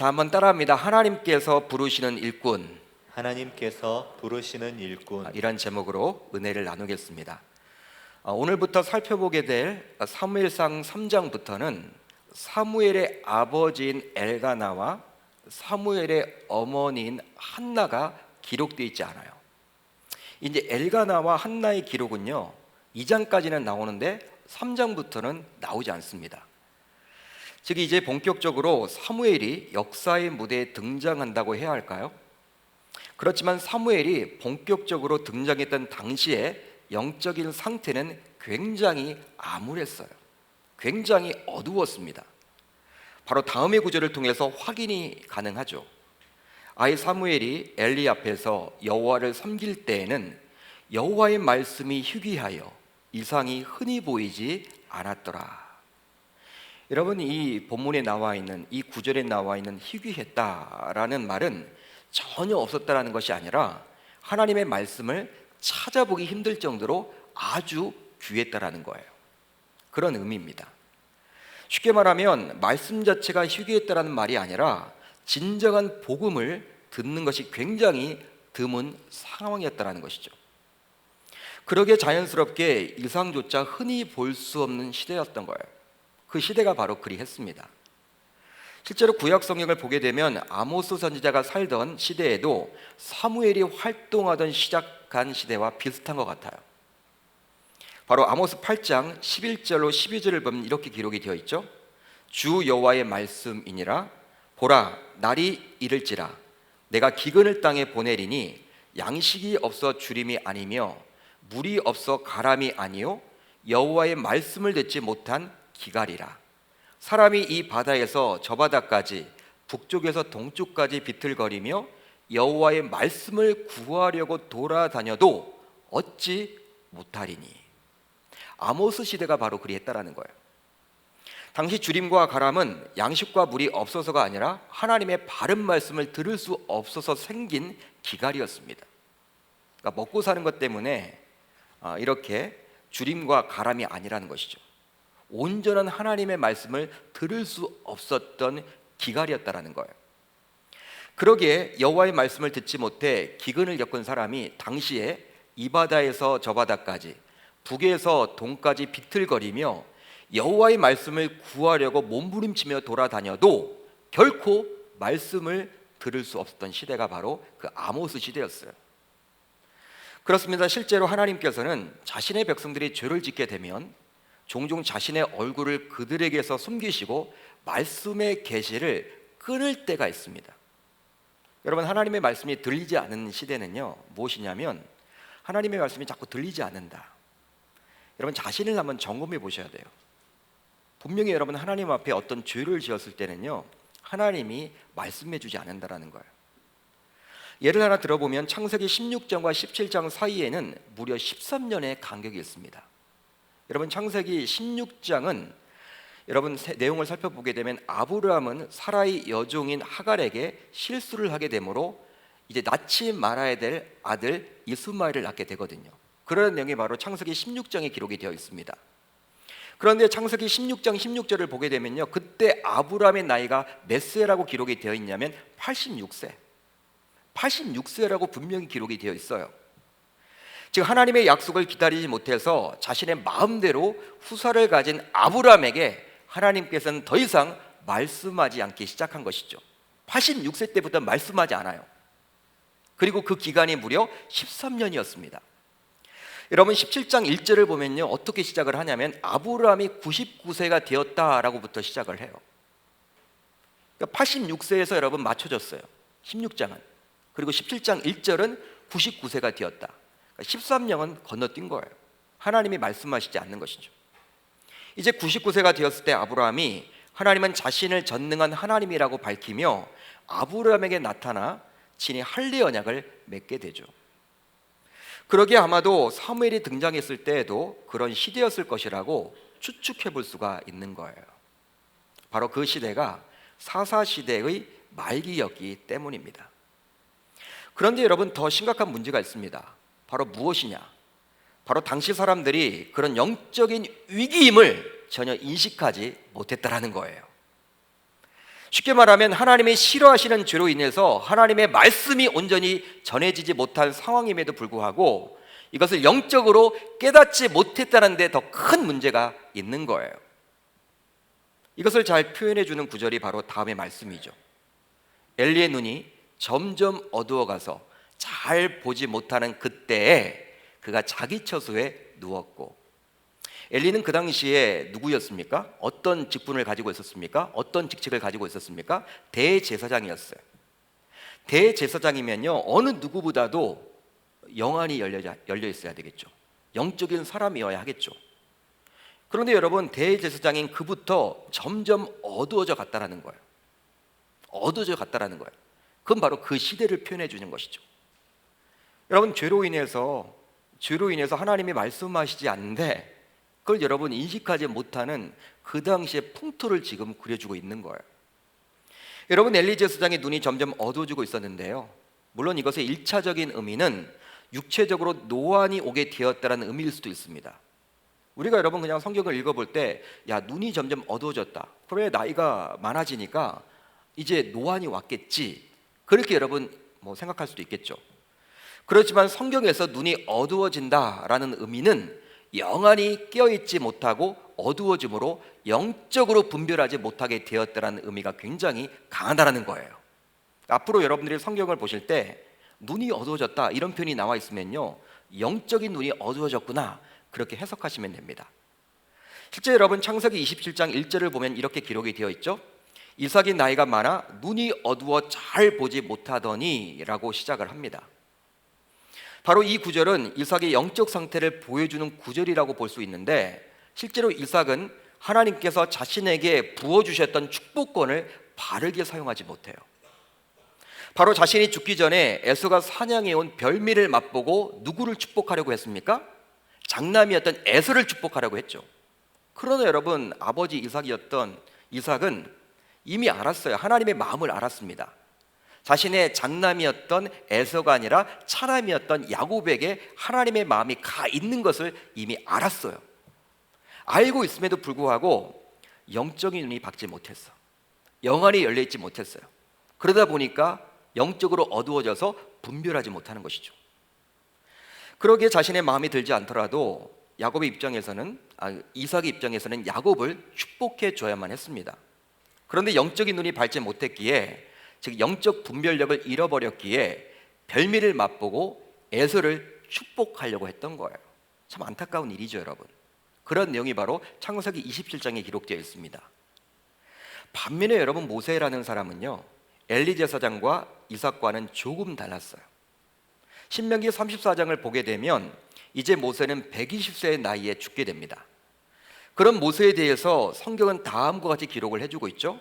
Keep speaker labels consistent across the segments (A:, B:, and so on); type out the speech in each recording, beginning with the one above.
A: 자, 한번 따라합니다. 하나님께서 부르시는 일꾼.
B: 하나님께서 부르시는 일꾼.
A: 이런 제목으로 은혜를 나누겠습니다. 오늘부터 살펴보게 될 사무엘상 3장부터는 사무엘의 아버지인 엘가나와 사무엘의 어머니인 한나가 기록되어 있지 않아요. 이제 엘가나와 한나의 기록은요, 2장까지는 나오는데 3장부터는 나오지 않습니다. 즉 이제 본격적으로 사무엘이 역사의 무대에 등장한다고 해야 할까요? 그렇지만 사무엘이 본격적으로 등장했던 당시에 영적인 상태는 굉장히 암울했어요. 굉장히 어두웠습니다. 바로 다음의 구절을 통해서 확인이 가능하죠. 아이 사무엘이 엘리 앞에서 여호와를 섬길 때에는 여호와의 말씀이 희귀하여 이상이 흔히 보이지 않았더라. 여러분, 이 본문에 나와 있는, 이 구절에 나와 있는 희귀했다라는 말은 전혀 없었다라는 것이 아니라 하나님의 말씀을 찾아보기 힘들 정도로 아주 귀했다라는 거예요. 그런 의미입니다. 쉽게 말하면 말씀 자체가 희귀했다라는 말이 아니라 진정한 복음을 듣는 것이 굉장히 드문 상황이었다라는 것이죠. 그러게 자연스럽게 일상조차 흔히 볼 수 없는 시대였던 거예요. 그 시대가 바로 그리했습니다. 실제로 구약 성경을 보게 되면 아모스 선지자가 살던 시대에도 사무엘이 활동하던 시작한 시대와 비슷한 것 같아요. 바로 아모스 8장 11절로 12절을 보면 이렇게 기록이 되어 있죠. 주 여호와의 말씀이니라. 보라, 날이 이를지라 내가 기근을 땅에 보내리니 양식이 없어 주림이 아니며 물이 없어 가람이 아니요 여호와의 말씀을 듣지 못한 기갈이라. 사람이 이 바다에서 저 바다까지 북쪽에서 동쪽까지 비틀거리며 여호와의 말씀을 구하려고 돌아다녀도 얻지 못하리니. 아모스 시대가 바로 그리했다라는 거예요. 당시 주림과 가람은 양식과 물이 없어서가 아니라 하나님의 바른 말씀을 들을 수 없어서 생긴 기갈이었습니다. 그러니까 먹고 사는 것 때문에 이렇게 주림과 가람이 아니라는 것이죠. 온전한 하나님의 말씀을 들을 수 없었던 기갈이었다라는 거예요. 그러기에 여호와의 말씀을 듣지 못해 기근을 겪은 사람이 당시에 이 바다에서 저 바다까지 북에서 동까지 비틀거리며 여호와의 말씀을 구하려고 몸부림치며 돌아다녀도 결코 말씀을 들을 수 없었던 시대가 바로 그 아모스 시대였어요. 그렇습니다. 실제로 하나님께서는 자신의 백성들이 죄를 짓게 되면 종종 자신의 얼굴을 그들에게서 숨기시고 말씀의 계시를 끊을 때가 있습니다. 여러분, 하나님의 말씀이 들리지 않는 시대는요, 무엇이냐면 하나님의 말씀이 자꾸 들리지 않는다. 여러분, 자신을 한번 점검해 보셔야 돼요. 분명히 여러분 하나님 앞에 어떤 죄를 지었을 때는요, 하나님이 말씀해 주지 않는다라는 거예요. 예를 하나 들어보면 창세기 16장과 17장 사이에는 무려 13년의 간격이 있습니다. 여러분, 창세기 16장은 여러분 내용을 살펴보게 되면 아브라함은 사라의 여종인 하갈에게 실수를 하게 되므로 이제 낳지 말아야 될 아들 이스마엘을 낳게 되거든요. 그런 내용이 바로 창세기 16장에 기록이 되어 있습니다. 그런데 창세기 16장 16절을 보게 되면요, 그때 아브라함의 나이가 몇 세라고 기록이 되어 있냐면 86세. 86세라고 분명히 기록이 되어 있어요. 즉 하나님의 약속을 기다리지 못해서 자신의 마음대로 후사를 가진 아브라함에게 하나님께서는 더 이상 말씀하지 않기 시작한 것이죠. 86세 때부터 말씀하지 않아요. 그리고 그 기간이 무려 13년이었습니다. 여러분 17장 1절을 보면요, 어떻게 시작을 하냐면 아브라함이 99세가 되었다라고부터 시작을 해요. 그러니까 86세에서 여러분 맞춰졌어요. 16장은. 그리고 17장 1절은 99세가 되었다. 13년은 건너뛴 거예요. 하나님이 말씀하시지 않는 것이죠. 이제 99세가 되었을 때 아브라함이 하나님은 자신을 전능한 하나님이라고 밝히며 아브라함에게 나타나 친히 할례 언약을 맺게 되죠. 그러기에 아마도 사무엘이 등장했을 때에도 그런 시대였을 것이라고 추측해 볼 수가 있는 거예요. 바로 그 시대가 사사시대의 말기였기 때문입니다. 그런데 여러분, 더 심각한 문제가 있습니다. 바로 무엇이냐? 바로 당시 사람들이 그런 영적인 위기임을 전혀 인식하지 못했다라는 거예요. 쉽게 말하면 하나님이 싫어하시는 죄로 인해서 하나님의 말씀이 온전히 전해지지 못한 상황임에도 불구하고 이것을 영적으로 깨닫지 못했다는 데 더 큰 문제가 있는 거예요. 이것을 잘 표현해 주는 구절이 바로 다음의 말씀이죠. 엘리의 눈이 점점 어두워가서 잘 보지 못하는 그때에 그가 자기 처소에 누웠고, 엘리는 그 당시에 누구였습니까? 어떤 직분을 가지고 있었습니까? 어떤 직책을 가지고 있었습니까? 대제사장이었어요. 대제사장이면요, 어느 누구보다도 영안이 열려 있어야 되겠죠. 영적인 사람이어야 하겠죠. 그런데 여러분, 대제사장인 그부터 점점 어두워져 갔다라는 거예요. 어두워져 갔다라는 거예요. 그건 바로 그 시대를 표현해 주는 것이죠. 여러분, 죄로 인해서 하나님이 말씀하시지 않는데 그걸 여러분 인식하지 못하는 그 당시의 풍토를 지금 그려주고 있는 거예요. 여러분, 엘리 제사장의 눈이 점점 어두워지고 있었는데요, 물론 이것의 1차적인 의미는 육체적으로 노안이 오게 되었다는 의미일 수도 있습니다. 우리가 여러분 그냥 성경을 읽어볼 때, 야, 눈이 점점 어두워졌다, 그래, 나이가 많아지니까 이제 노안이 왔겠지, 그렇게 여러분 생각할 수도 있겠죠. 그렇지만 성경에서 눈이 어두워진다라는 의미는 영안이 깨어있지 못하고 어두워짐으로 영적으로 분별하지 못하게 되었다는 의미가 굉장히 강하다는 거예요. 앞으로 여러분들이 성경을 보실 때 눈이 어두워졌다 이런 표현이 나와 있으면요, 영적인 눈이 어두워졌구나, 그렇게 해석하시면 됩니다. 실제 여러분, 창세기 27장 1절을 보면 이렇게 기록이 되어 있죠. 이삭이 나이가 많아 눈이 어두워 잘 보지 못하더니 라고 시작을 합니다. 바로 이 구절은 이삭의 영적 상태를 보여주는 구절이라고 볼 수 있는데, 실제로 이삭은 하나님께서 자신에게 부어주셨던 축복권을 바르게 사용하지 못해요. 바로 자신이 죽기 전에 에서가 사냥해온 별미를 맛보고 누구를 축복하려고 했습니까? 장남이었던 에서를 축복하려고 했죠. 그러나 여러분, 아버지 이삭이었던 이삭은 이미 알았어요. 하나님의 마음을 알았습니다. 자신의 장남이었던 에서가 아니라 차남이었던 야곱에게 하나님의 마음이 가 있는 것을 이미 알았어요. 알고 있음에도 불구하고 영적인 눈이 밝지 못했어. 영안이 열려있지 못했어요. 그러다 보니까 영적으로 어두워져서 분별하지 못하는 것이죠. 그러기에 자신의 마음이 들지 않더라도 이삭의 입장에서는 야곱을 축복해 줘야만 했습니다. 그런데 영적인 눈이 밝지 못했기에, 즉 영적 분별력을 잃어버렸기에 별미를 맛보고 에서를 축복하려고 했던 거예요. 참 안타까운 일이죠, 여러분. 그런 내용이 바로 창세기 27장에 기록되어 있습니다. 반면에 여러분, 모세라는 사람은요, 엘리 제사장과 이삭과는 조금 달랐어요. 신명기 34장을 보게 되면 이제 모세는 120세의 나이에 죽게 됩니다. 그런 모세에 대해서 성경은 다음과 같이 기록을 해주고 있죠.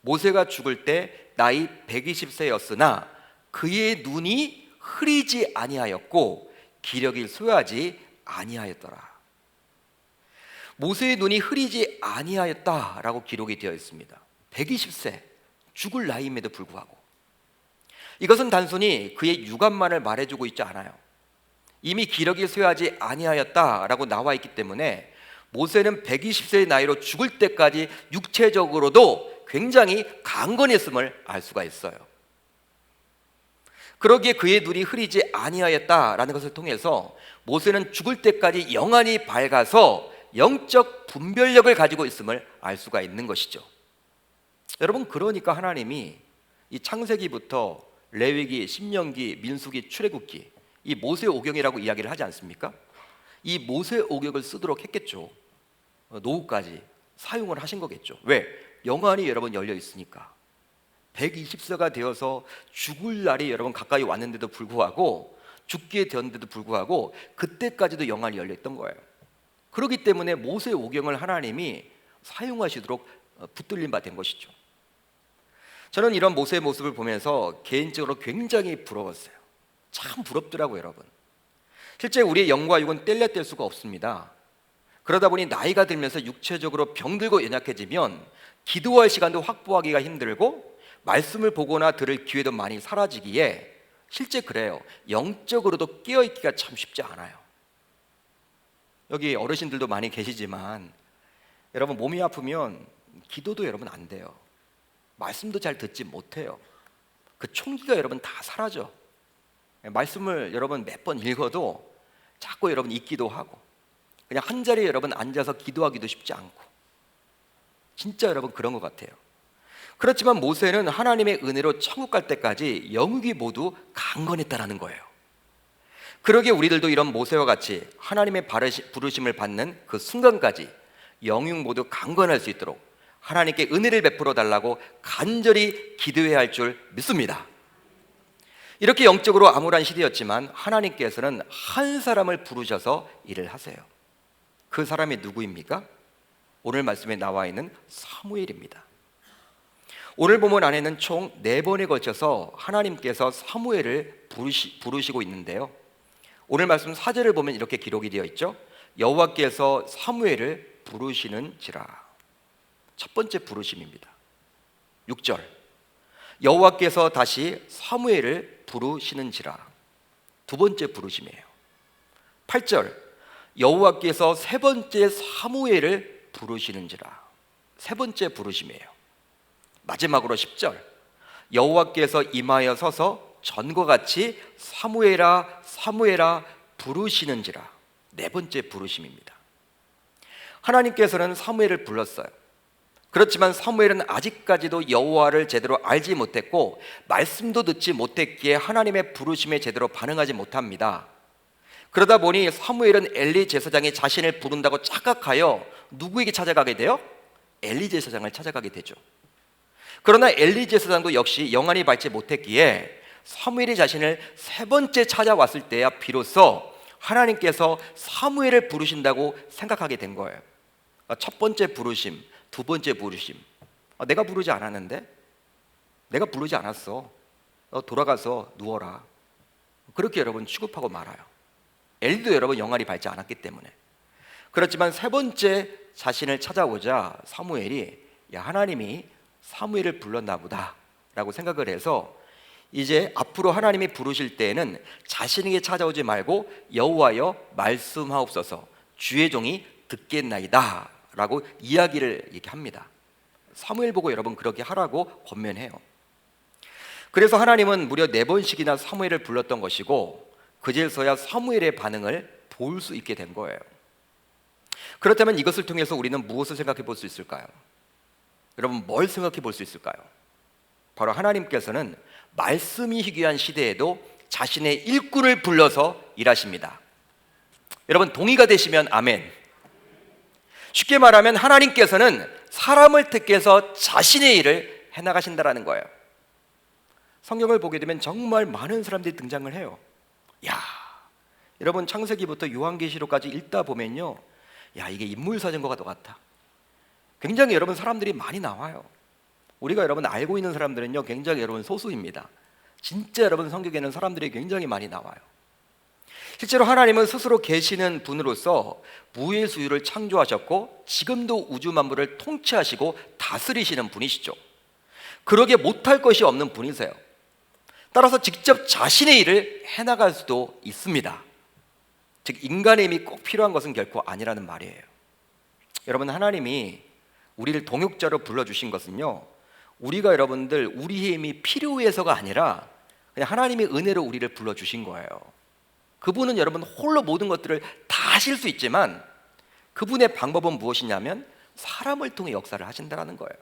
A: 모세가 죽을 때 나이 120세였으나 그의 눈이 흐리지 아니하였고 기력이 쇠하지 아니하였더라. 모세의 눈이 흐리지 아니하였다라고 기록이 되어 있습니다. 120세, 죽을 나이임에도 불구하고. 이것은 단순히 그의 육안만을 말해주고 있지 않아요. 이미 기력이 쇠하지 아니하였다라고 나와 있기 때문에 모세는 120세의 나이로 죽을 때까지 육체적으로도 굉장히 강건했음을 알 수가 있어요. 그러기에 그의 눈이 흐리지 아니하였다라는 것을 통해서 모세는 죽을 때까지 영안이 밝아서 영적 분별력을 가지고 있음을 알 수가 있는 것이죠. 여러분, 그러니까 하나님이 이 창세기부터 레위기, 신명기, 민수기, 출애굽기, 이 모세 오경이라고 이야기를 하지 않습니까? 이 모세 오경을 쓰도록 했겠죠. 노후까지 사용을 하신 거겠죠. 왜? 영안이 여러분 열려 있으니까. 120세가 되어서 죽을 날이 여러분 가까이 왔는데도 불구하고, 죽게 되었는데도 불구하고 그때까지도 영안이 열려 있던 거예요. 그렇기 때문에 모세 오경을 하나님이 사용하시도록 붙들림 바 된 것이죠. 저는 이런 모세의 모습을 보면서 개인적으로 굉장히 부러웠어요. 참 부럽더라고요, 여러분. 실제 우리의 영과 육은 뗄래뗄 수가 없습니다. 그러다 보니 나이가 들면서 육체적으로 병들고 연약해지면 기도할 시간도 확보하기가 힘들고 말씀을 보거나 들을 기회도 많이 사라지기에 실제 그래요. 영적으로도 깨어있기가 참 쉽지 않아요. 여기 어르신들도 많이 계시지만 여러분, 몸이 아프면 기도도 여러분 안 돼요. 말씀도 잘 듣지 못해요. 그 총기가 여러분 다 사라져. 말씀을 여러분 몇 번 읽어도 자꾸 여러분 잊기도 하고, 그냥 한 자리에 여러분 앉아서 기도하기도 쉽지 않고, 진짜 여러분 그런 것 같아요. 그렇지만 모세는 하나님의 은혜로 천국 갈 때까지 영육이 모두 강건했다라는 거예요. 그러기에 우리들도 이런 모세와 같이 하나님의 부르심을 받는 그 순간까지 영육 모두 강건할 수 있도록 하나님께 은혜를 베풀어 달라고 간절히 기도해야 할 줄 믿습니다. 이렇게 영적으로 암울한 시대였지만 하나님께서는 한 사람을 부르셔서 일을 하세요. 그 사람이 누구입니까? 오늘 말씀에 나와 있는 사무엘입니다. 오늘 본문 안에는 총 4번에 걸쳐서 하나님께서 사무엘을 부르시고 있는데요, 오늘 말씀 4절을 보면 이렇게 기록이 되어 있죠. 여호와께서 사무엘을 부르시는지라. 첫 번째 부르심입니다. 6절, 여호와께서 다시 사무엘을 부르시는지라. 두 번째 부르심이에요. 8절, 여호와께서 세 번째 사무엘을 부르시는지라. 세 번째 부르심이에요. 마지막으로 10절, 여호와께서 임하여 서서 전과 같이 사무엘아 사무엘아 부르시는지라. 네 번째 부르심입니다. 하나님께서는 사무엘을 불렀어요. 그렇지만 사무엘은 아직까지도 여호와를 제대로 알지 못했고 말씀도 듣지 못했기에 하나님의 부르심에 제대로 반응하지 못합니다. 그러다 보니 사무엘은 엘리 제사장이 자신을 부른다고 착각하여 누구에게 찾아가게 돼요? 엘리 제사장을 찾아가게 되죠. 그러나 엘리 제사장도 역시 영안이 밝지 못했기에 사무엘이 자신을 세 번째 찾아왔을 때야 비로소 하나님께서 사무엘을 부르신다고 생각하게 된 거예요. 첫 번째 부르심, 두 번째 부르심, 내가 부르지 않았는데? 내가 부르지 않았어. 너 돌아가서 누워라. 그렇게 여러분 취급하고 말아요. 엘리도 여러분 영안이 밝지 않았기 때문에. 그렇지만 세 번째 자신을 찾아오자 사무엘이 야, 하나님이 사무엘을 불렀나 보다 라고 생각을 해서 이제 앞으로 하나님이 부르실 때에는 자신에게 찾아오지 말고 여호와여 말씀하옵소서 주의 종이 듣겠나이다 라고 이야기를 이렇게 합니다. 사무엘 보고 여러분 그렇게 하라고 권면해요. 그래서 하나님은 무려 4번씩이나 사무엘을 불렀던 것이고 그제서야 사무엘의 반응을 볼 수 있게 된 거예요. 그렇다면 이것을 통해서 우리는 무엇을 생각해 볼 수 있을까요? 여러분 뭘 생각해 볼 수 있을까요? 바로 하나님께서는 말씀이 희귀한 시대에도 자신의 일꾼을 불러서 일하십니다. 여러분 동의가 되시면 아멘. 쉽게 말하면 하나님께서는 사람을 택해서 자신의 일을 해나가신다라는 거예요. 성경을 보게 되면 정말 많은 사람들이 등장을 해요. 야, 여러분 창세기부터 요한계시록까지 읽다 보면요, 야, 이게 인물사전과 같아. 굉장히 여러분 사람들이 많이 나와요. 우리가 여러분 알고 있는 사람들은요 굉장히 여러분 소수입니다. 진짜 여러분 성경에는 사람들이 굉장히 많이 나와요. 실제로 하나님은 스스로 계시는 분으로서 무의 수유를 창조하셨고 지금도 우주 만물을 통치하시고 다스리시는 분이시죠. 그러게 못할 것이 없는 분이세요. 따라서 직접 자신의 일을 해나갈 수도 있습니다. 즉 인간의 힘이 꼭 필요한 것은 결코 아니라는 말이에요. 여러분 하나님이 우리를 동역자로 불러주신 것은요, 우리가 여러분들 우리의 힘이 필요해서가 아니라 그냥 하나님의 은혜로 우리를 불러주신 거예요. 그분은 여러분 홀로 모든 것들을 다 하실 수 있지만 그분의 방법은 무엇이냐면 사람을 통해 역사를 하신다는 거예요.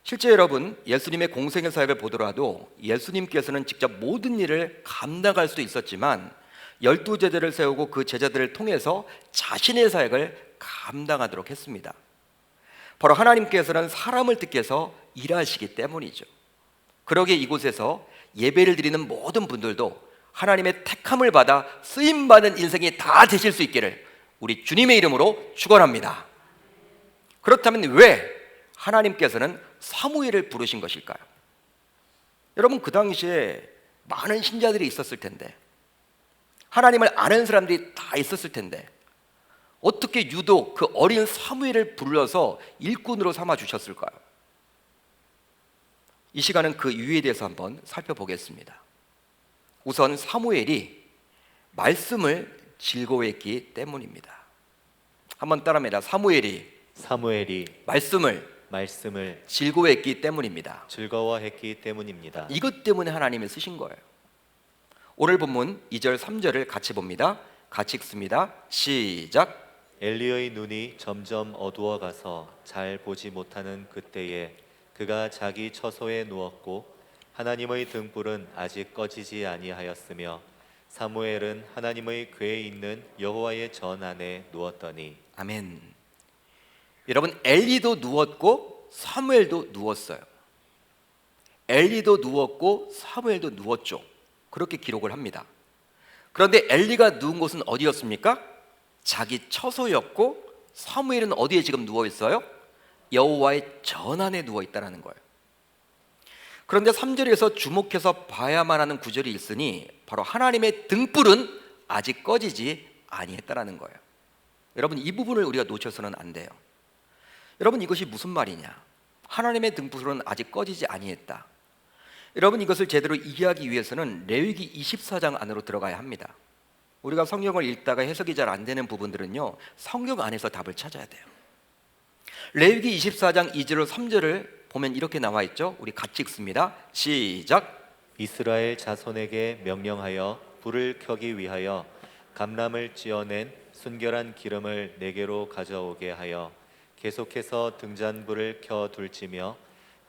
A: 실제 여러분 예수님의 공생의 사역을 보더라도 예수님께서는 직접 모든 일을 감당할 수도 있었지만 12제자를 세우고 그 제자들을 통해서 자신의 사역을 감당하도록 했습니다. 바로 하나님께서는 사람을 택해서 일하시기 때문이죠. 그러기에 이곳에서 예배를 드리는 모든 분들도 하나님의 택함을 받아 쓰임받는 인생이 다 되실 수 있기를 우리 주님의 이름으로 축원합니다. 그렇다면 왜 하나님께서는 사무엘을 부르신 것일까요? 여러분 그 당시에 많은 신자들이 있었을 텐데 하나님을 아는 사람들이 다 있었을 텐데 어떻게 유독 그 어린 사무엘을 불러서 일꾼으로 삼아 주셨을까요? 이 시간은 그 이유에 대해서 한번 살펴보겠습니다. 우선 사무엘이 말씀을 즐거워했기 때문입니다. 한번 따라합니다. 사무엘이
B: 사무엘이
A: 말씀을
B: 말씀을
A: 즐거워했기 때문입니다.
B: 즐거워했기 때문입니다.
A: 이것 때문에 하나님이 쓰신 거예요. 오늘 본문 2절 3절을 같이 봅니다. 같이 읽습니다. 시작.
B: 엘리야의 눈이 점점 어두워가서 잘 보지 못하는 그때에 그가 자기 처소에 누웠고 하나님의 등불은 아직 꺼지지 아니하였으며 사무엘은 하나님의 궤에 있는 여호와의 전 안에 누웠더니.
A: 아멘. 여러분, 엘리도 누웠고 사무엘도 누웠어요. 엘리도 누웠고 사무엘도 누웠죠. 그렇게 기록을 합니다. 그런데 엘리가 누운 곳은 어디였습니까? 자기 처소였고 사무엘은 어디에 지금 누워 있어요? 여호와의 전 안에 누워 있다라는 거예요. 그런데 3절에서 주목해서 봐야만 하는 구절이 있으니 바로 하나님의 등불은 아직 꺼지지 아니했다라는 거예요. 여러분, 이 부분을 우리가 놓쳐서는 안 돼요. 여러분, 이것이 무슨 말이냐? 하나님의 등불은 아직 꺼지지 아니했다. 여러분, 이것을 제대로 이해하기 위해서는 레위기 24장 안으로 들어가야 합니다. 우리가 성경을 읽다가 해석이 잘 안 되는 부분들은요, 성경 안에서 답을 찾아야 돼요. 레위기 24장 2절 3절을 보면 이렇게 나와 있죠. 우리 같이 읽습니다. 시작.
B: 이스라엘 자손에게 명령하여 불을 켜기 위하여 감람을 찧어낸 순결한 기름을 내게로 가져오게 하여 계속해서 등잔불을 켜 둘지며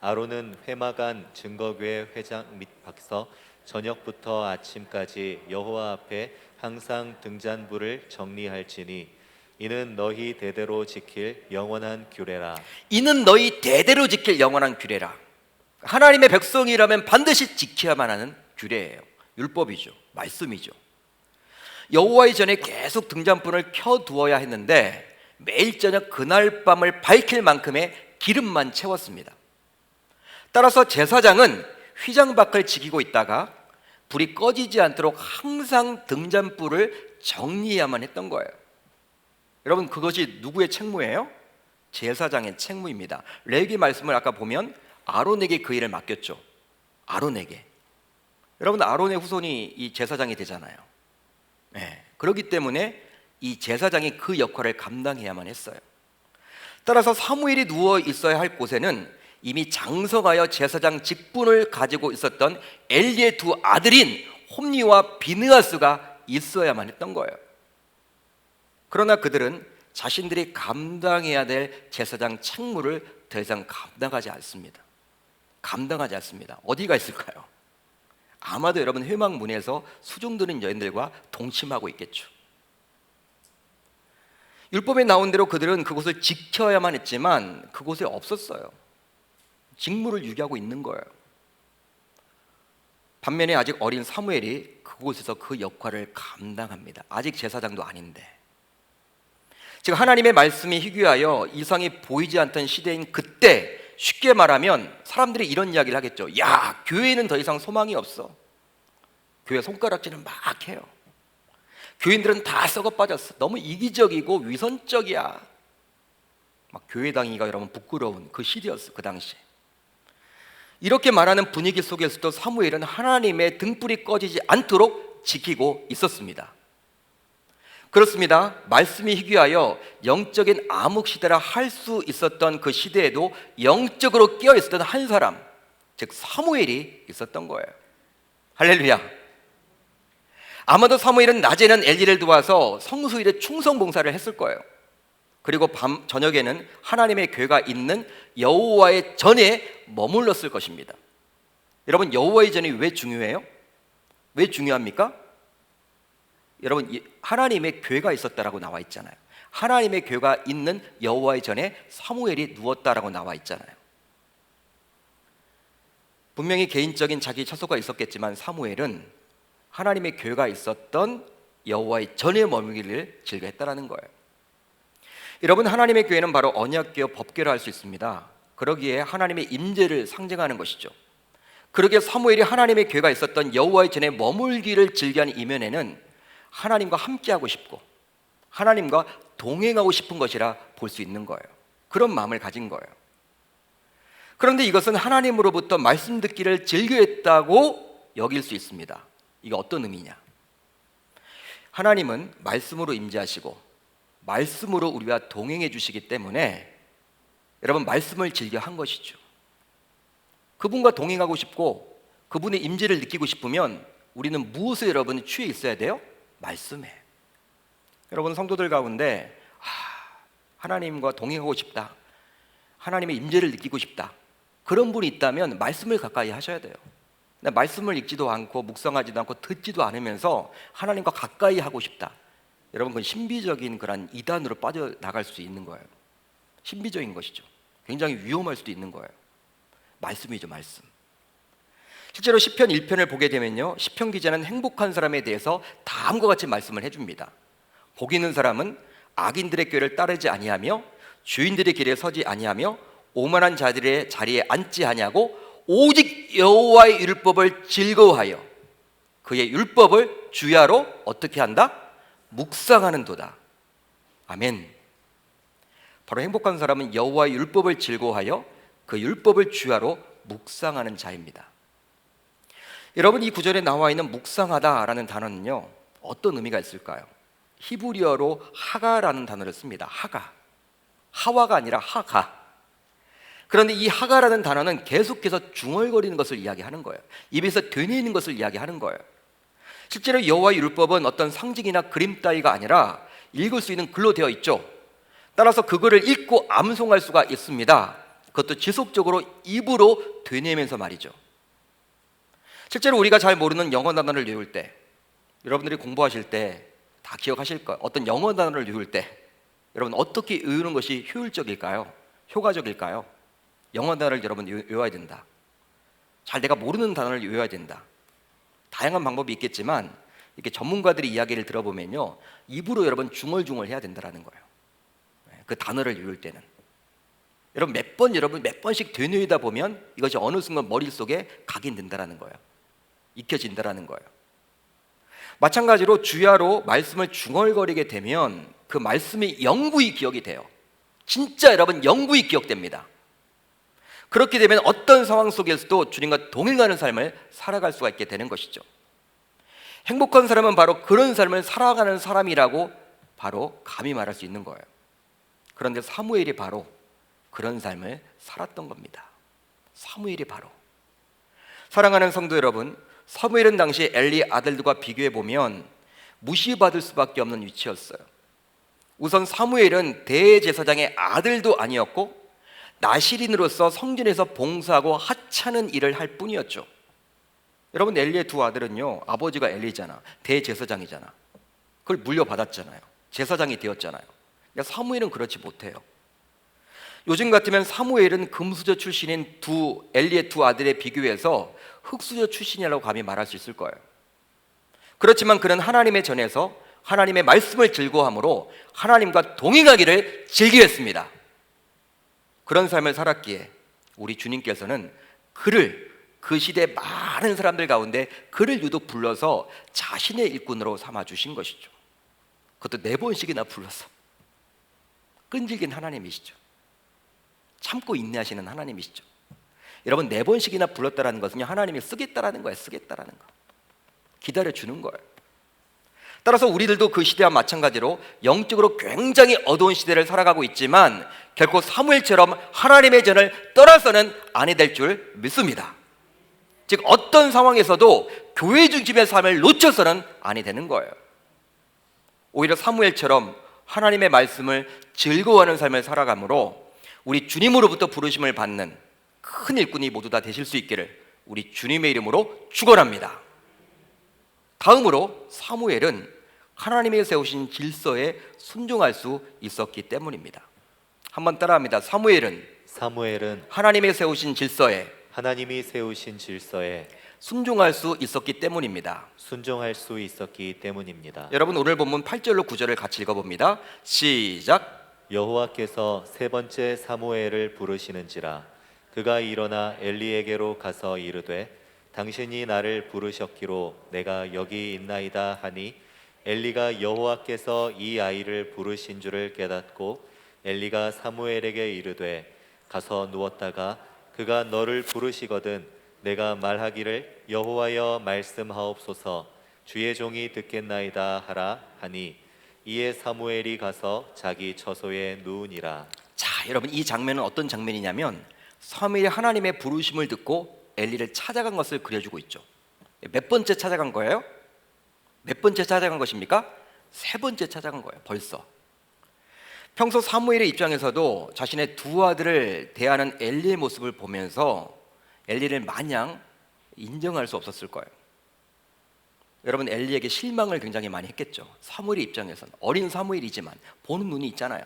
B: 아론은 회막안 증거궤 회장 및 밖서 저녁부터 아침까지 여호와 앞에 항상 등잔불을 정리할지니 이는 너희 대대로 지킬 영원한 규례라.
A: 이는 너희 대대로 지킬 영원한 규례라. 하나님의 백성이라면 반드시 지켜야만 하는 규례예요. 율법이죠. 말씀이죠. 여호와의 전에 계속 등잔불을 켜두어야 했는데 매일 저녁 그날 밤을 밝힐 만큼의 기름만 채웠습니다. 따라서 제사장은 휘장 밖을 지키고 있다가 불이 꺼지지 않도록 항상 등잔불을 정리해야만 했던 거예요. 여러분, 그것이 누구의 책무예요? 제사장의 책무입니다. 레위기 말씀을 아까 보면 아론에게 그 일을 맡겼죠. 아론에게. 여러분, 아론의 후손이 이 제사장이 되잖아요. 네. 그렇기 때문에 이 제사장이 그 역할을 감당해야만 했어요. 따라서 사무엘이 누워 있어야 할 곳에는 이미 장성하여 제사장 직분을 가지고 있었던 엘리의 두 아들인 홈니와 비느하스가 있어야만 했던 거예요. 그러나 그들은 자신들이 감당해야 될 제사장 책무를 더 이상 감당하지 않습니다. 감당하지 않습니다. 어디가 있을까요? 아마도 여러분 회막문에서 수종드는 여인들과 동침하고 있겠죠. 율법에 나온 대로 그들은 그곳을 지켜야만 했지만 그곳에 없었어요. 직무를 유기하고 있는 거예요. 반면에 아직 어린 사무엘이 그곳에서 그 역할을 감당합니다. 아직 제사장도 아닌데. 지금 하나님의 말씀이 희귀하여 이상이 보이지 않던 시대인 그때, 쉽게 말하면 사람들이 이런 이야기를 하겠죠. 야, 교회는 더 이상 소망이 없어. 교회 손가락질을 막 해요. 교인들은 다 썩어 빠졌어. 너무 이기적이고 위선적이야. 막 교회 다니기가 여러분 부끄러운 그 시대였어, 그 당시. 이렇게 말하는 분위기 속에서도 사무엘은 하나님의 등불이 꺼지지 않도록 지키고 있었습니다. 그렇습니다. 말씀이 희귀하여 영적인 암흑시대라 할 수 있었던 그 시대에도 영적으로 깨어 있었던 한 사람, 즉 사무엘이 있었던 거예요. 할렐루야. 아마도 사무엘은 낮에는 엘리를 도와서 성수일에 충성봉사를 했을 거예요. 그리고 저녁에는 하나님의 궤가 있는 여호와의 전에 머물렀을 것입니다. 여러분, 여호와의 전이 왜 중요해요? 왜 중요합니까? 여러분, 하나님의 궤가 있었다라고 나와 있잖아요. 하나님의 궤가 있는 여호와의 전에 사무엘이 누웠다라고 나와 있잖아요. 분명히 개인적인 자기 처소가 있었겠지만 사무엘은 하나님의 궤가 있었던 여호와의 전에 머물기를 즐겨했다라는 거예요. 여러분, 하나님의 궤는 바로 언약궤와 법궤로 할 수 있습니다. 그러기에 하나님의 임재를 상징하는 것이죠. 그러기에 사무엘이 하나님의 궤가 있었던 여호와의 전에 머물기를 즐겨하는 이면에는 하나님과 함께하고 싶고 하나님과 동행하고 싶은 것이라 볼 수 있는 거예요. 그런 마음을 가진 거예요. 그런데 이것은 하나님으로부터 말씀 듣기를 즐겨했다고 여길 수 있습니다. 이게 어떤 의미냐? 하나님은 말씀으로 임재하시고 말씀으로 우리와 동행해 주시기 때문에 여러분 말씀을 즐겨 한 것이죠. 그분과 동행하고 싶고 그분의 임재를 느끼고 싶으면 우리는 무엇에 여러분 취해 있어야 돼요? 말씀에. 여러분 성도들 가운데 하나님과 동행하고 싶다, 하나님의 임재를 느끼고 싶다, 그런 분이 있다면 말씀을 가까이 하셔야 돼요. 근데 말씀을 읽지도 않고 묵상하지도 않고 듣지도 않으면서 하나님과 가까이 하고 싶다, 여러분 그건 신비적인 그런 이단으로 빠져나갈 수 있는 거예요. 신비적인 것이죠. 굉장히 위험할 수도 있는 거예요. 말씀이죠, 말씀. 실제로 시편 1편을 보게 되면요, 시편 기자는 행복한 사람에 대해서 다음과 같이 말씀을 해줍니다. 복 있는 사람은 악인들의 꾀를 따르지 아니하며 주인들의 길에 서지 아니하며 오만한 자들의 자리에 앉지 아니하고 오직 여호와의 율법을 즐거워하여 그의 율법을 주야로 어떻게 한다? 묵상하는도다. 아멘. 바로 행복한 사람은 여호와의 율법을 즐거워하여 그 율법을 주야로 묵상하는 자입니다. 여러분, 이 구절에 나와 있는 묵상하다라는 단어는요, 어떤 의미가 있을까요? 히브리어로 하가라는 단어를 씁니다. 하가. 하와가 아니라 하가. 그런데 이 하가라는 단어는 계속해서 중얼거리는 것을 이야기하는 거예요. 입에서 되뇌이는 것을 이야기하는 거예요. 실제로 여호와의 율법은 어떤 상징이나 그림 따위가 아니라 읽을 수 있는 글로 되어 있죠. 따라서 그거를 읽고 암송할 수가 있습니다. 그것도 지속적으로 입으로 되뇌면서 말이죠. 실제로 우리가 잘 모르는 영어 단어를 외울 때, 여러분들이 공부하실 때 다 기억하실 거예요. 어떤 영어 단어를 외울 때 여러분 어떻게 외우는 것이 효율적일까요? 효과적일까요? 영어 단어를 여러분 외워야 된다. 잘 내가 모르는 단어를 외워야 된다. 다양한 방법이 있겠지만 이렇게 전문가들이 이야기를 들어보면요, 입으로 여러분 중얼중얼 해야 된다는 거예요. 그 단어를 외울 때는 여러분 몇 번씩 되뇌이다 보면 이것이 어느 순간 머릿속에 각인된다는 거예요. 익혀진다는 거예요. 마찬가지로 주야로 말씀을 중얼거리게 되면 그 말씀이 영구히 기억이 돼요. 진짜 여러분 영구히 기억됩니다. 그렇게 되면 어떤 상황 속에서도 주님과 동행하는 삶을 살아갈 수가 있게 되는 것이죠. 행복한 사람은 바로 그런 삶을 살아가는 사람이라고 바로 감히 말할 수 있는 거예요. 그런데 사무엘이 바로 그런 삶을 살았던 겁니다. 사무엘이 바로. 사랑하는 성도 여러분, 사무엘은 당시 엘리 아들들과 비교해 보면 무시받을 수밖에 없는 위치였어요. 우선 사무엘은 대제사장의 아들도 아니었고 나실인으로서 성전에서 봉사하고 하찮은 일을 할 뿐이었죠. 여러분, 엘리의 두 아들은요, 아버지가 엘리잖아, 대제사장이잖아. 그걸 물려받았잖아요. 제사장이 되었잖아요. 그러니까 사무엘은 그렇지 못해요. 요즘 같으면 사무엘은 금수저 출신인 엘리의 두 아들에 비교해서 흙수저 출신이라고 감히 말할 수 있을 거예요. 그렇지만 그는 하나님의 전에서 하나님의 말씀을 즐거워함으로 하나님과 동행하기를 즐기했습니다. 그런 삶을 살았기에 우리 주님께서는 그를 그 시대 많은 사람들 가운데 그를 유독 불러서 자신의 일꾼으로 삼아주신 것이죠. 그것도 4번씩이나 불러서. 끈질긴 하나님이시죠. 참고 인내하시는 하나님이시죠. 여러분, 4번씩이나 불렀다라는 것은요, 하나님이 쓰겠다라는 거예요. 쓰겠다라는 거. 기다려주는 거예요. 따라서 우리들도 그 시대와 마찬가지로 영적으로 굉장히 어두운 시대를 살아가고 있지만 결코 사무엘처럼 하나님의 전을 떠나서는 아니 될 줄 믿습니다. 즉 어떤 상황에서도 교회 중심의 삶을 놓쳐서는 아니 되는 거예요. 오히려 사무엘처럼 하나님의 말씀을 즐거워하는 삶을 살아가므로 우리 주님으로부터 부르심을 받는 큰 일꾼이 모두 다 되실 수 있기를 우리 주님의 이름으로 축원합니다. 다음으로 사무엘은 하나님이 세우신 질서에 순종할 수 있었기 때문입니다. 한번 따라합니다. 사무엘은 하나님이 세우신 질서에 순종할 수 있었기 때문입니다. 여러분, 오늘 본문 8절로 9절을 같이 읽어봅니다. 시작.
B: 여호와께서 세 번째 사무엘을 부르시는지라 그가 일어나 엘리에게로 가서 이르되 당신이 나를 부르셨기로 내가 여기 있나이다 하니 엘리가 여호와께서 이 아이를 부르신 줄을 깨닫고 엘리가 사무엘에게 이르되 가서 누웠다가 그가 너를 부르시거든 내가 말하기를 여호와여 말씀하옵소서 주의 종이 듣겠나이다 하라 하니 이에 사무엘이 가서 자기 처소에 누우니라.
A: 자, 여러분 이 장면은 어떤 장면이냐면 사무엘이 하나님의 부르심을 듣고 엘리를 찾아간 것을 그려주고 있죠. 몇 번째 찾아간 거예요? 몇 번째 찾아간 것입니까? 세 번째 찾아간 거예요. 벌써. 평소 사무엘의 입장에서도 자신의 두 아들을 대하는 엘리의 모습을 보면서 엘리를 마냥 인정할 수 없었을 거예요. 여러분 엘리에게 실망을 굉장히 많이 했겠죠. 사무엘의 입장에서는 어린 사무엘이지만 보는 눈이 있잖아요.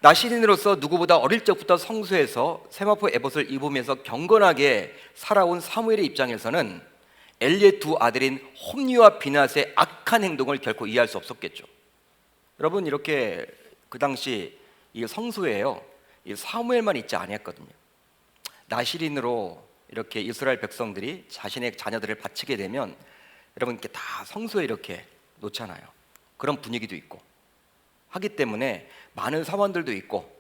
A: 나시린으로서 누구보다 어릴 적부터 성소에서 세마포 에봇을 입으면서 경건하게 살아온 사무엘의 입장에서는 엘리의 두 아들인 홈리와 비낫의 악한 행동을 결코 이해할 수 없었겠죠. 여러분 이렇게 그 당시 이 성소에요, 이 사무엘만 있지 아니했거든요. 나시린으로 이렇게 이스라엘 백성들이 자신의 자녀들을 바치게 되면 여러분 이렇게 다 성소에 이렇게 놓잖아요. 그런 분위기도 있고 하기 때문에 많은 사원들도 있고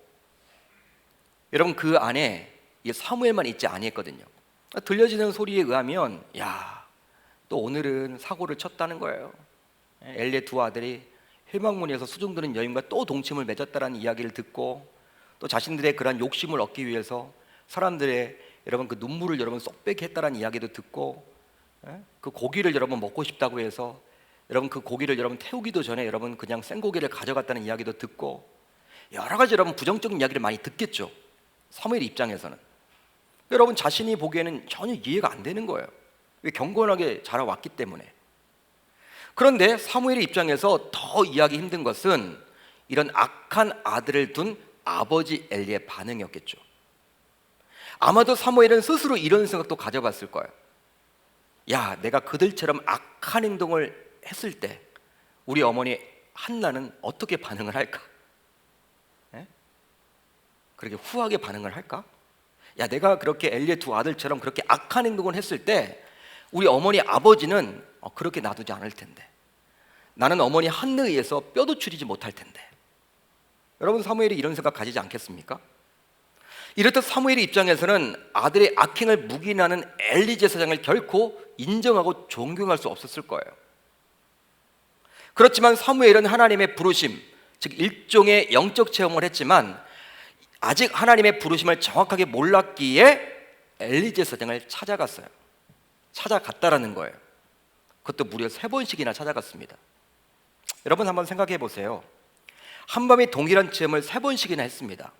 A: 여러분 그 안에 이 사무엘만 있지 아니했거든요. 들려지는 소리에 의하면 야, 또 오늘은 사고를 쳤다는 거예요. 엘리의 두 아들이 회막문에서 수종드는 여인과 또 동침을 맺었다라는 이야기를 듣고 또 자신들의 그러한 욕심을 얻기 위해서 사람들의 여러분 그 눈물을 여러분 쏙 빼게 했다라는 이야기도 듣고 그 고기를 여러분 먹고 싶다고 해서 여러분 그 고기를 여러분 태우기도 전에 여러분 그냥 생고기를 가져갔다는 이야기도 듣고 여러 가지 여러분 부정적인 이야기를 많이 듣겠죠. 사무엘 입장에서는 여러분 자신이 보기에는 전혀 이해가 안 되는 거예요. 왜 경건하게 자라왔기 때문에. 그런데 사무엘의 입장에서 더 이해하기 힘든 것은 이런 악한 아들을 둔 아버지 엘리의 반응이었겠죠. 아마도 사무엘은 스스로 이런 생각도 가져봤을 거예요. 야, 내가 그들처럼 악한 행동을 했을 때 우리 어머니 한나는 어떻게 반응을 할까? 에? 그렇게 후하게 반응을 할까? 야, 내가 그렇게 엘리의 두 아들처럼 그렇게 악한 행동을 했을 때 우리 어머니 아버지는 그렇게 놔두지 않을 텐데 나는 어머니 한나에 의해서 뼈도 추리지 못할 텐데. 여러분 사무엘이 이런 생각 가지지 않겠습니까? 이렇듯 사무엘의 입장에서는 아들의 악행을 묵인하는 엘리 제사장을 결코 인정하고 존경할 수 없었을 거예요. 그렇지만 사무엘은 하나님의 부르심, 즉 일종의 영적 체험을 했지만 아직 하나님의 부르심을 정확하게 몰랐기에 엘리 제사장을 찾아갔어요. 찾아갔다라는 거예요. 그것도 무려 3번씩이나 찾아갔습니다. 여러분 한번 생각해 보세요. 한밤의 동일한 체험을 3번씩이나 했습니다.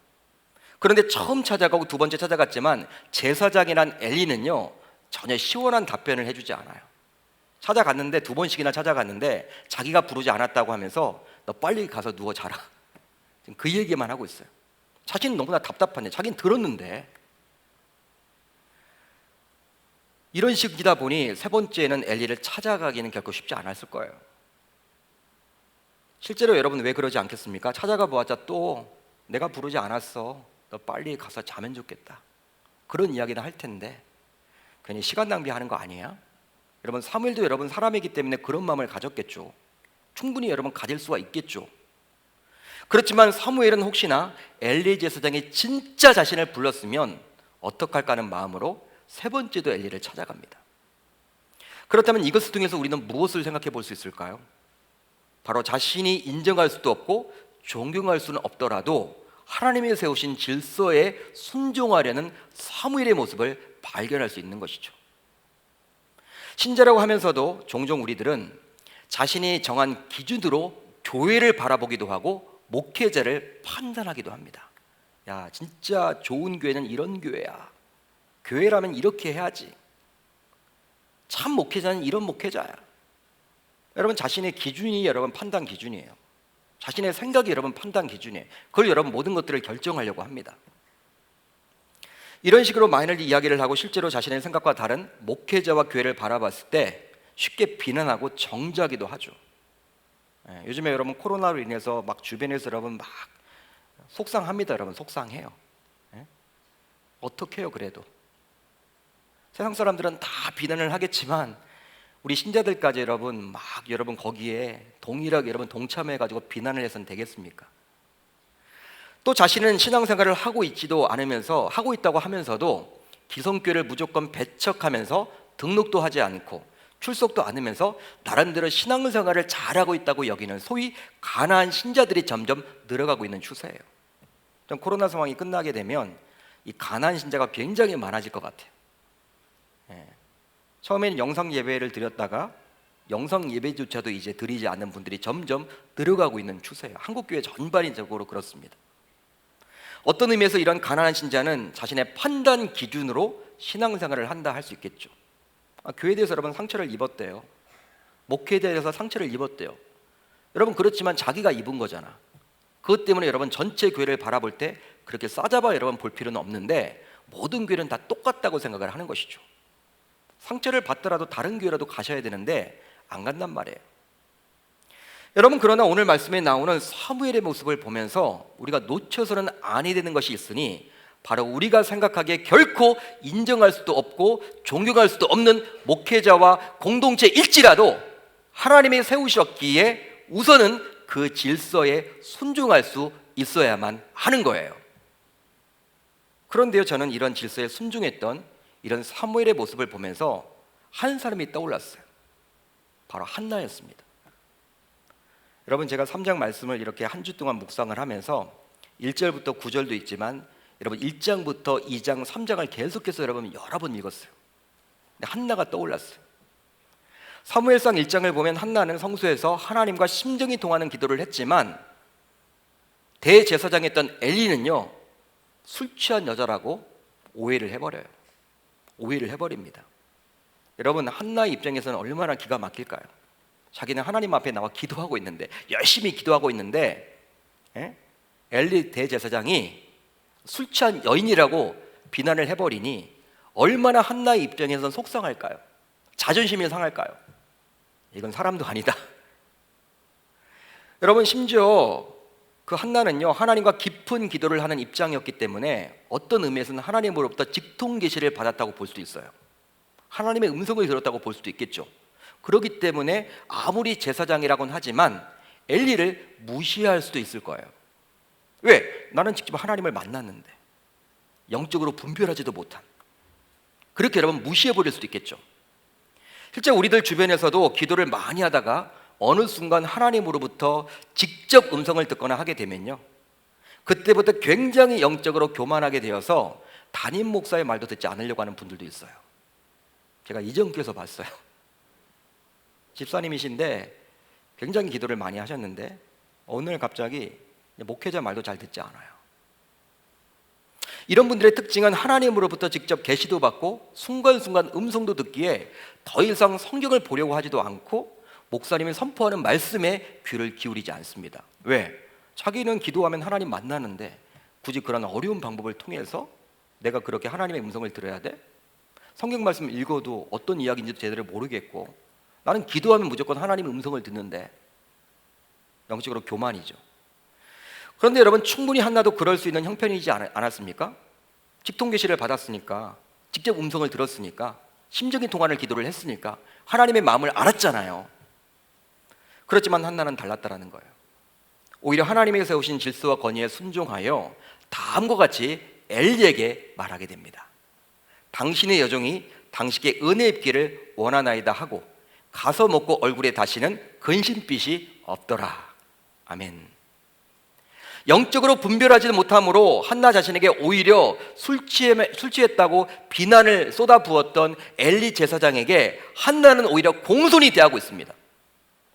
A: 그런데 처음 찾아가고 두 번째 찾아갔지만 제사장이란 엘리는요 전혀 시원한 답변을 해주지 않아요. 찾아갔는데 2번씩이나 찾아갔는데 자기가 부르지 않았다고 하면서 너 빨리 가서 누워 자라. 지금 그 얘기만 하고 있어요. 자신은 너무나 답답한데 자기는 들었는데. 이런 식이다 보니 3번째는 엘리를 찾아가기는 결코 쉽지 않았을 거예요. 실제로 여러분 왜 그러지 않겠습니까? 찾아가 보았자 또 내가 부르지 않았어, 너 빨리 가서 자면 좋겠다, 그런 이야기는 할 텐데 괜히 시간 낭비하는 거 아니에요? 여러분 사무엘도 여러분 사람이기 때문에 그런 마음을 가졌겠죠. 충분히 여러분 가질 수가 있겠죠. 그렇지만 사무엘은 혹시나 엘리 제사장이 진짜 자신을 불렀으면 어떡할까 하는 마음으로 3번째도 엘리를 찾아갑니다. 그렇다면 이것을 통해서 우리는 무엇을 생각해 볼 수 있을까요? 바로 자신이 인정할 수도 없고 존경할 수는 없더라도 하나님이 세우신 질서에 순종하려는 사무엘의 모습을 발견할 수 있는 것이죠. 신자라고 하면서도 종종 우리들은 자신이 정한 기준으로 교회를 바라보기도 하고 목회자를 판단하기도 합니다. 야, 진짜 좋은 교회는 이런 교회야, 교회라면 이렇게 해야지, 참 목회자는 이런 목회자야. 여러분 자신의 기준이 여러분 판단 기준이에요. 자신의 생각이 여러분 판단 기준이에요. 그걸 여러분 모든 것들을 결정하려고 합니다. 이런 식으로 마이너리 이야기를 하고 실제로 자신의 생각과 다른 목회자와 교회를 바라봤을 때 쉽게 비난하고 정죄하기도 하죠. 요즘에 여러분 코로나로 인해서 막 주변에서 여러분 막 속상합니다. 여러분 속상해요. 어떻게 해요? 그래도 세상 사람들은 다 비난을 하겠지만 우리 신자들까지 여러분 거기에 동일하게 여러분 동참해가지고 비난을 해서는 되겠습니까? 또 자신은 신앙생활을 하고 있다고 하면서도 기성교회를 무조건 배척하면서 등록도 하지 않고 출석도 않으면서 나름대로 신앙생활을 잘하고 있다고 여기는 소위 가난한 신자들이 점점 늘어가고 있는 추세예요. 좀 코로나 상황이 끝나게 되면 이 가난 신자가 굉장히 많아질 것 같아요. 예. 처음에는 영상 예배를 드렸다가 영상 예배조차도 이제 드리지 않는 분들이 점점 늘어가고 있는 추세예요. 한국 교회 전반적으로 그렇습니다. 어떤 의미에서 이런 가난한 신자는 자신의 판단 기준으로 신앙생활을 한다 할 수 있겠죠. 교회에 대해서 여러분 상처를 입었대요. 목회에 대해서 상처를 입었대요. 여러분 그렇지만 자기가 입은 거잖아. 그것 때문에 여러분 전체 교회를 바라볼 때 그렇게 싸잡아 여러분 볼 필요는 없는데 모든 교회는 다 똑같다고 생각을 하는 것이죠. 상처를 받더라도 다른 교회라도 가셔야 되는데 안 간단 말이에요. 여러분 그러나 오늘 말씀에 나오는 사무엘의 모습을 보면서 우리가 놓쳐서는 아니 되는 것이 있으니 바로 우리가 생각하기에 결코 인정할 수도 없고 존경할 수도 없는 목회자와 공동체일지라도 하나님이 세우셨기에 우선은 그 질서에 순종할 수 있어야만 하는 거예요. 그런데요, 저는 이런 질서에 순종했던 이런 사무엘의 모습을 보면서 한 사람이 떠올랐어요. 바로 한나였습니다. 여러분 제가 3장 말씀을 이렇게 한 주 동안 묵상을 하면서 1절부터 9절도 있지만 여러분 1장부터 2장, 3장을 계속해서 여러분 여러 번 읽었어요. 근데 한나가 떠올랐어요. 사무엘상 1장을 보면 한나는 성소에서 하나님과 심정이 통하는 기도를 했지만 대제사장이었던 엘리는요 술 취한 여자라고 오해를 해버려요. 오해를 해버립니다. 여러분 한나의 입장에서는 얼마나 기가 막힐까요? 자기는 하나님 앞에 나와 기도하고 있는데 열심히 기도하고 있는데 엘리 대제사장이 술 취한 여인이라고 비난을 해버리니 얼마나 한나의 입장에서는 속상할까요? 자존심이 상할까요? 이건 사람도 아니다. 여러분 심지어 그 한나는요 하나님과 깊은 기도를 하는 입장이었기 때문에 어떤 의미에서는 하나님으로부터 직통 계시를 받았다고 볼 수도 있어요. 하나님의 음성을 들었다고 볼 수도 있겠죠. 그렇기 때문에 아무리 제사장이라고는 하지만 엘리를 무시할 수도 있을 거예요. 왜? 나는 직접 하나님을 만났는데 영적으로 분별하지도 못한, 그렇게 여러분 무시해버릴 수도 있겠죠. 실제 우리들 주변에서도 기도를 많이 하다가 어느 순간 하나님으로부터 직접 음성을 듣거나 하게 되면요 그때부터 굉장히 영적으로 교만하게 되어서 담임 목사의 말도 듣지 않으려고 하는 분들도 있어요. 제가 이전교에서 봤어요. 집사님이신데 굉장히 기도를 많이 하셨는데 어느 날 갑자기 목회자 말도 잘 듣지 않아요. 이런 분들의 특징은 하나님으로부터 직접 계시도 받고 순간순간 음성도 듣기에 더 이상 성경을 보려고 하지도 않고 목사님이 선포하는 말씀에 귀를 기울이지 않습니다. 왜? 자기는 기도하면 하나님 만나는데 굳이 그런 어려운 방법을 통해서 내가 그렇게 하나님의 음성을 들어야 돼? 성경 말씀 읽어도 어떤 이야기인지도 제대로 모르겠고 나는 기도하면 무조건 하나님의 음성을 듣는데 영적으로 교만이죠. 그런데 여러분 충분히 한나도 그럴 수 있는 형편이지 않았습니까? 직통 계시를 받았으니까, 직접 음성을 들었으니까, 심적인 통화를 기도를 했으니까 하나님의 마음을 알았잖아요. 그렇지만 한나는 달랐다라는 거예요. 오히려 하나님이 세우신 질서와 권위에 순종하여 다음과 같이 엘리에게 말하게 됩니다. 당신의 여종이 당신께 은혜 입기를 원하나이다 하고 가서 먹고 얼굴에 다시는 근심빛이 없더라. 아멘. 영적으로 분별하지 못함으로 한나 자신에게 오히려 술 취했다고 비난을 쏟아부었던 엘리 제사장에게 한나는 오히려 공손히 대하고 있습니다.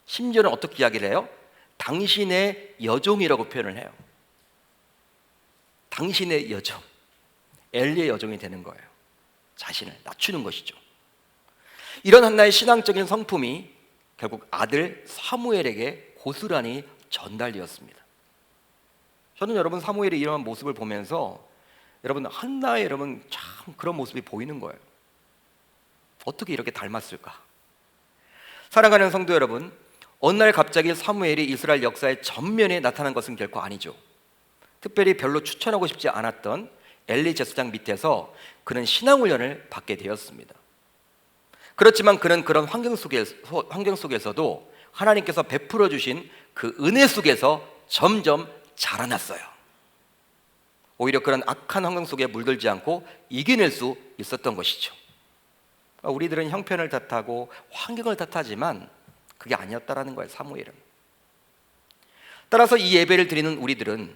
A: 심지어는 어떻게 이야기를 해요? 당신의 여종이라고 표현을 해요. 당신의 여종, 엘리의 여종이 되는 거예요. 자신을 낮추는 것이죠. 이런 한나의 신앙적인 성품이 결국 아들 사무엘에게 고스란히 전달되었습니다. 저는 여러분 사무엘의 이런 모습을 보면서 여러분 한나의 여러분 참 그런 모습이 보이는 거예요. 어떻게 이렇게 닮았을까? 사랑하는 성도 여러분, 어느 날 갑자기 사무엘이 이스라엘 역사의 전면에 나타난 것은 결코 아니죠. 특별히 별로 추천하고 싶지 않았던 엘리 제사장 밑에서 그는 신앙훈련을 받게 되었습니다. 그렇지만 그는 그런 환경 속에서도 하나님께서 베풀어 주신 그 은혜 속에서 점점 자라났어요. 오히려 그런 악한 환경 속에 물들지 않고 이겨낼 수 있었던 것이죠. 우리들은 형편을 탓하고 환경을 탓하지만 그게 아니었다라는 거예요. 사무엘은. 따라서 이 예배를 드리는 우리들은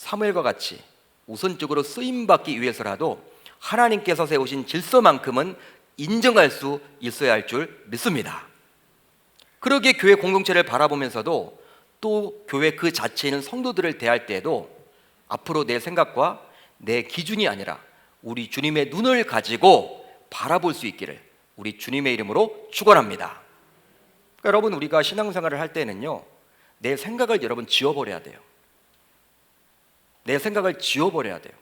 A: 사무엘과 같이 우선적으로 쓰임받기 위해서라도 하나님께서 세우신 질서만큼은 인정할 수 있어야 할 줄 믿습니다. 그러기에 교회 공동체를 바라보면서도 또 교회 그 자체에 있는 성도들을 대할 때에도 앞으로 내 생각과 내 기준이 아니라 우리 주님의 눈을 가지고 바라볼 수 있기를 우리 주님의 이름으로 축원합니다. 그러니까 여러분, 우리가 신앙생활을 할 때는요, 내 생각을 여러분 지워버려야 돼요. 내 생각을 지워버려야 돼요.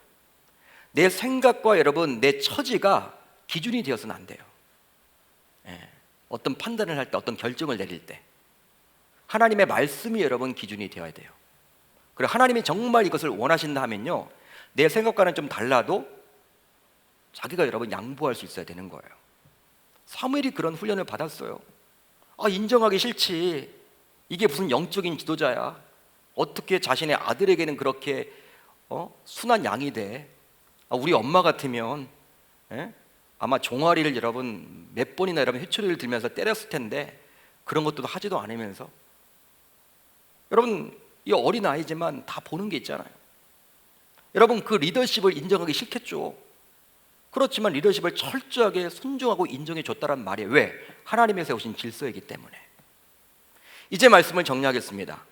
A: 내 생각과 여러분 내 처지가 기준이 되어서는 안 돼요. 어떤 판단을 할 때, 어떤 결정을 내릴 때 하나님의 말씀이 여러분 기준이 되어야 돼요. 그리고 하나님이 정말 이것을 원하신다 하면요, 내 생각과는 좀 달라도 자기가 여러분 양보할 수 있어야 되는 거예요. 사무엘이 그런 훈련을 받았어요. 인정하기 싫지. 이게 무슨 영적인 지도자야. 어떻게 자신의 아들에게는 그렇게 순한 양이 돼. 우리 엄마 같으면 아마 종아리를 여러분 몇 번이나 여러분 회초리를 들면서 때렸을 텐데 그런 것도 하지도 않으면서. 여러분, 이 어린 아이지만 다 보는 게 있잖아요. 여러분, 그 리더십을 인정하기 싫겠죠. 그렇지만 리더십을 철저하게 순종하고 인정해 줬다란 말이에요. 왜? 하나님이 세우신 질서이기 때문에. 이제 말씀을 정리하겠습니다.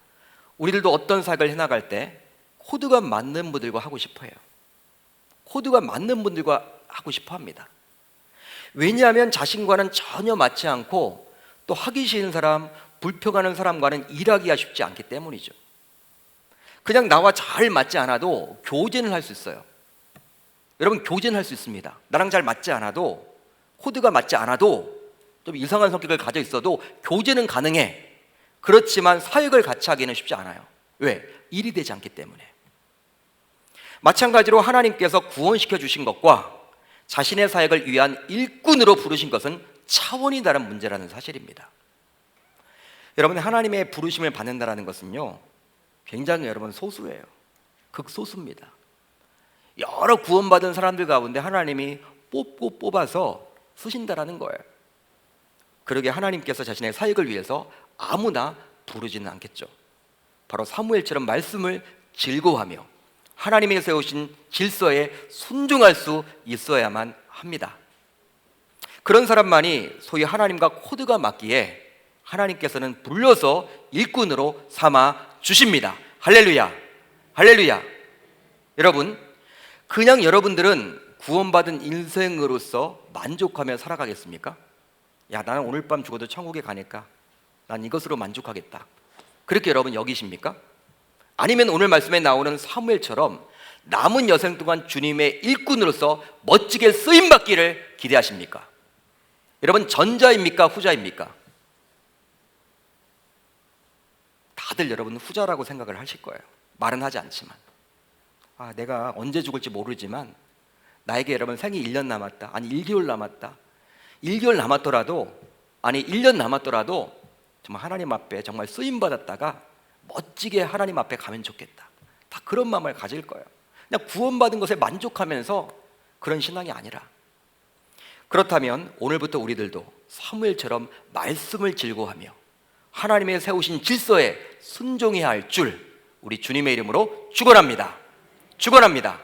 A: 우리들도 어떤 사역을 해나갈 때 코드가 맞는 분들과 하고 싶어요. 코드가 맞는 분들과 하고 싶어 합니다. 왜냐하면 자신과는 전혀 맞지 않고 또 하기 싫은 사람, 불평하는 사람과는 일하기가 쉽지 않기 때문이죠. 그냥 나와 잘 맞지 않아도 교제는 할 수 있어요. 여러분, 교제는 할 수 있습니다. 나랑 잘 맞지 않아도, 코드가 맞지 않아도, 좀 이상한 성격을 가져 있어도 교제는 가능해. 그렇지만 사역을 같이 하기는 쉽지 않아요. 왜? 일이 되지 않기 때문에. 마찬가지로 하나님께서 구원시켜 주신 것과 자신의 사역을 위한 일꾼으로 부르신 것은 차원이 다른 문제라는 사실입니다. 여러분, 하나님의 부르심을 받는다는 것은요, 굉장히 여러분 소수예요. 극소수입니다. 여러 구원받은 사람들 가운데 하나님이 뽑아서 쓰신다라는 거예요. 그러게 하나님께서 자신의 사역을 위해서 아무나 부르지는 않겠죠. 바로 사무엘처럼 말씀을 즐거워하며 하나님이 세우신 질서에 순종할 수 있어야만 합니다. 그런 사람만이 소위 하나님과 코드가 맞기에 하나님께서는 불러서 일꾼으로 삼아 주십니다. 할렐루야, 할렐루야. 여러분, 그냥 여러분들은 구원받은 인생으로서 만족하며 살아가겠습니까? 야, 나는 오늘 밤 죽어도 천국에 가니까 난 이것으로 만족하겠다, 그렇게 여러분 여기십니까? 아니면 오늘 말씀에 나오는 사무엘처럼 남은 여생 동안 주님의 일꾼으로서 멋지게 쓰임받기를 기대하십니까? 여러분, 전자입니까? 후자입니까? 다들 여러분 후자라고 생각을 하실 거예요. 말은 하지 않지만. 내가 언제 죽을지 모르지만 나에게 여러분 생이 1년 남았다, 아니 1개월 남았다, 1개월 남았더라도, 아니 1년 남았더라도 정말 하나님 앞에 정말 쓰임받았다가 멋지게 하나님 앞에 가면 좋겠다, 다 그런 마음을 가질 거예요. 그냥 구원받은 것에 만족하면서 그런 신앙이 아니라. 그렇다면 오늘부터 우리들도 사무엘처럼 말씀을 즐거워하며 하나님의 세우신 질서에 순종해야 할 줄 우리 주님의 이름으로 축원합니다. 축원합니다.